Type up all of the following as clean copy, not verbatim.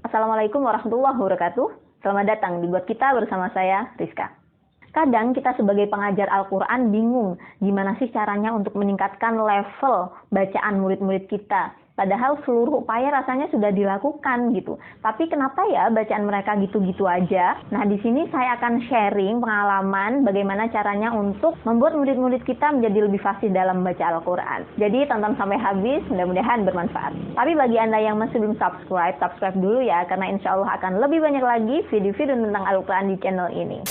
Assalamualaikum warahmatullahi wabarakatuh. Selamat datang di Buat Kita bersama saya, Rizka. Kadang kita sebagai pengajar Al-Quran bingung gimana sih caranya untuk meningkatkan level bacaan murid-murid kita. Padahal seluruh upaya rasanya sudah dilakukan gitu. Tapi kenapa ya bacaan mereka gitu-gitu aja? Nah, di sini saya akan sharing pengalaman bagaimana caranya untuk membuat murid-murid kita menjadi lebih fasih dalam membaca Al-Quran. Jadi tonton sampai habis, mudah-mudahan bermanfaat. Tapi bagi Anda yang masih belum subscribe dulu ya, karena insya Allah akan lebih banyak lagi video-video tentang Al-Quran di channel ini.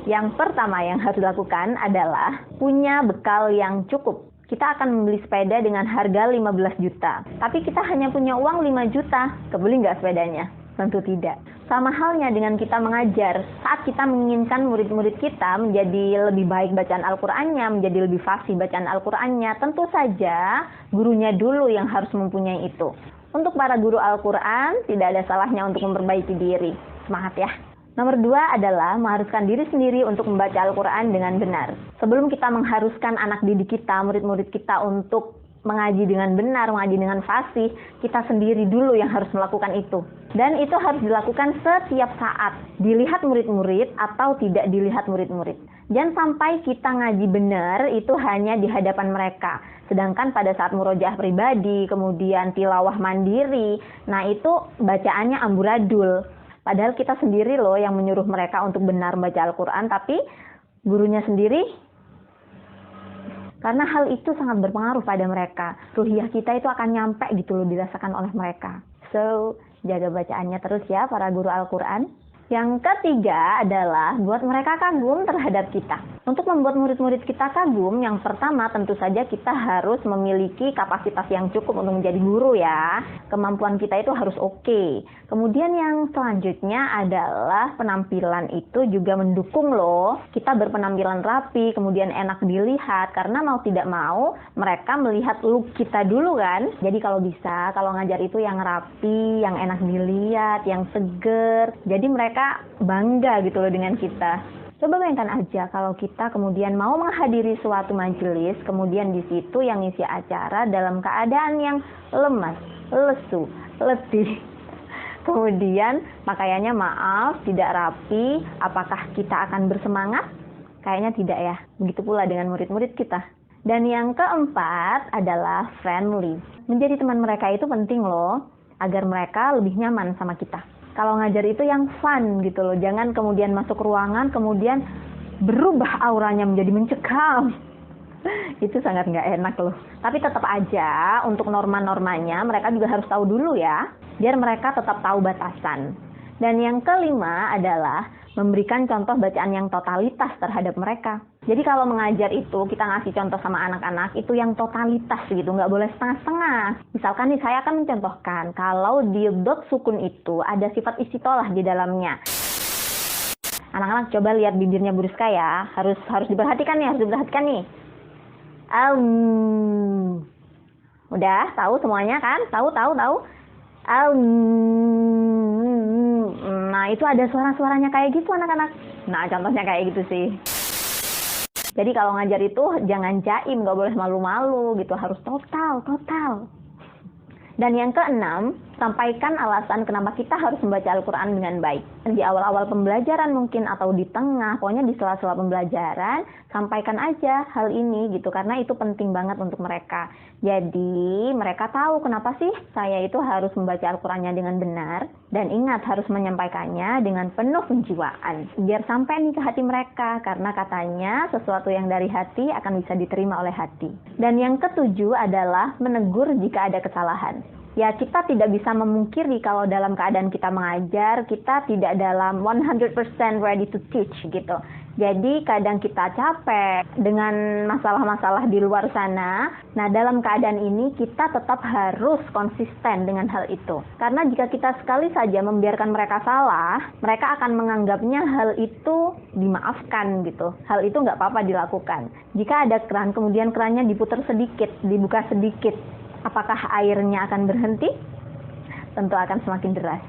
Yang pertama yang harus dilakukan adalah punya bekal yang cukup. Kita akan membeli sepeda dengan harga 15 juta. Tapi kita hanya punya uang 5 juta. Kebeli nggak sepedanya? Tentu tidak. Sama halnya dengan kita mengajar. Saat kita menginginkan murid-murid kita menjadi lebih baik bacaan Al-Qur'annya, menjadi lebih fasih bacaan Al-Qur'annya, tentu saja gurunya dulu yang harus mempunyai itu. Untuk para guru Al-Qur'an, tidak ada salahnya untuk memperbaiki diri. Semangat ya! Nomor 2 adalah mengharuskan diri sendiri untuk membaca Al-Quran dengan benar. Sebelum kita mengharuskan anak didik kita, murid-murid kita untuk mengaji dengan benar, mengaji dengan fasih, kita sendiri dulu yang harus melakukan itu. Dan itu harus dilakukan setiap saat, dilihat murid-murid atau tidak dilihat murid-murid. Jangan sampai kita ngaji benar itu hanya di hadapan mereka. Sedangkan pada saat murojaah pribadi, kemudian tilawah mandiri, nah itu bacaannya amburadul. Padahal kita sendiri loh yang menyuruh mereka untuk benar membaca Al-Quran, tapi gurunya sendiri, karena hal itu sangat berpengaruh pada mereka. Ruhiyah kita itu akan nyampe gitu loh, dirasakan oleh mereka. So, jaga bacaannya terus ya para guru Al-Quran. Yang ketiga adalah buat mereka kagum terhadap kita. Untuk membuat murid-murid kita kagum, yang pertama tentu saja kita harus memiliki kapasitas yang cukup untuk menjadi guru ya. Kemampuan kita itu harus oke. Kemudian yang selanjutnya adalah penampilan itu juga mendukung loh. Kita berpenampilan rapi, kemudian enak dilihat. Karena mau tidak mau, mereka melihat look kita dulu kan. Jadi kalau bisa, kalau ngajar itu yang rapi, yang enak dilihat, yang seger. Jadi mereka bangga gitu loh dengan kita. Coba bayangkan aja kalau kita kemudian mau menghadiri suatu majelis, kemudian di situ yang ngisi acara dalam keadaan yang lemas, lesu, letih. Kemudian pakaiannya maaf, tidak rapi, apakah kita akan bersemangat? Kayaknya tidak ya. Begitu pula dengan murid-murid kita. Dan yang keempat adalah friendly. Menjadi teman mereka itu penting loh, agar mereka lebih nyaman sama kita. Kalau ngajar itu yang fun gitu loh. Jangan kemudian masuk ruangan, kemudian berubah auranya menjadi mencekam. Itu sangat nggak enak loh. Tapi tetap aja untuk norma-normanya mereka juga harus tahu dulu ya. Biar mereka tetap tahu batasan. Dan yang kelima adalah memberikan contoh bacaan yang totalitas terhadap mereka. Jadi kalau mengajar itu kita ngasih contoh sama anak-anak itu yang totalitas gitu, nggak boleh setengah-setengah. Misalkan nih saya akan mencontohkan kalau di dot sukun itu ada sifat istitolah di dalamnya. Anak-anak coba lihat bibirnya Bu Rizka ya, harus diperhatikan nih, nih. Udah tahu semuanya kan? Tahu. Nah itu ada suara-suaranya kayak gitu anak-anak. Nah contohnya kayak gitu sih. Jadi kalau ngajar itu jangan jaim, nggak boleh malu-malu gitu, harus total. Dan yang keenam, sampaikan alasan kenapa kita harus membaca Al-Quran dengan baik. Di awal-awal pembelajaran mungkin atau di tengah, pokoknya di sela-sela pembelajaran, sampaikan aja hal ini gitu, karena itu penting banget untuk mereka. Jadi mereka tahu kenapa sih saya itu harus membaca Al-Qurannya dengan benar, dan ingat harus menyampaikannya dengan penuh penjiwaan. Biar sampai nih ke hati mereka, karena katanya sesuatu yang dari hati akan bisa diterima oleh hati. Dan yang ketujuh adalah menegur jika ada kesalahan. Ya kita tidak bisa memungkiri kalau dalam keadaan kita mengajar, kita tidak dalam 100% ready to teach gitu. Jadi kadang kita capek dengan masalah-masalah di luar sana. Nah dalam keadaan ini kita tetap harus konsisten dengan hal itu. Karena jika kita sekali saja membiarkan mereka salah, mereka akan menganggapnya hal itu dimaafkan gitu. Hal itu nggak apa-apa dilakukan. Jika ada keran, kemudian kerannya diputar sedikit, dibuka sedikit, apakah airnya akan berhenti? Tentu akan semakin deras.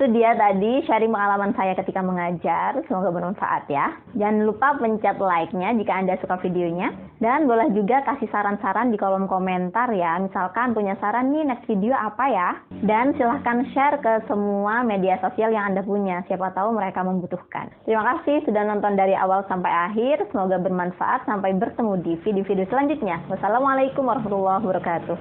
itu dia tadi sharing pengalaman saya ketika mengajar. Semoga bermanfaat ya. Jangan lupa pencet like-nya jika Anda suka videonya. Dan boleh juga kasih saran-saran di kolom komentar ya. Misalkan punya saran nih next video apa ya. Dan silahkan share ke semua media sosial yang Anda punya. Siapa tahu mereka membutuhkan. Terima kasih sudah nonton dari awal sampai akhir. Semoga bermanfaat. Sampai bertemu di video-video selanjutnya. Wassalamualaikum warahmatullahi wabarakatuh.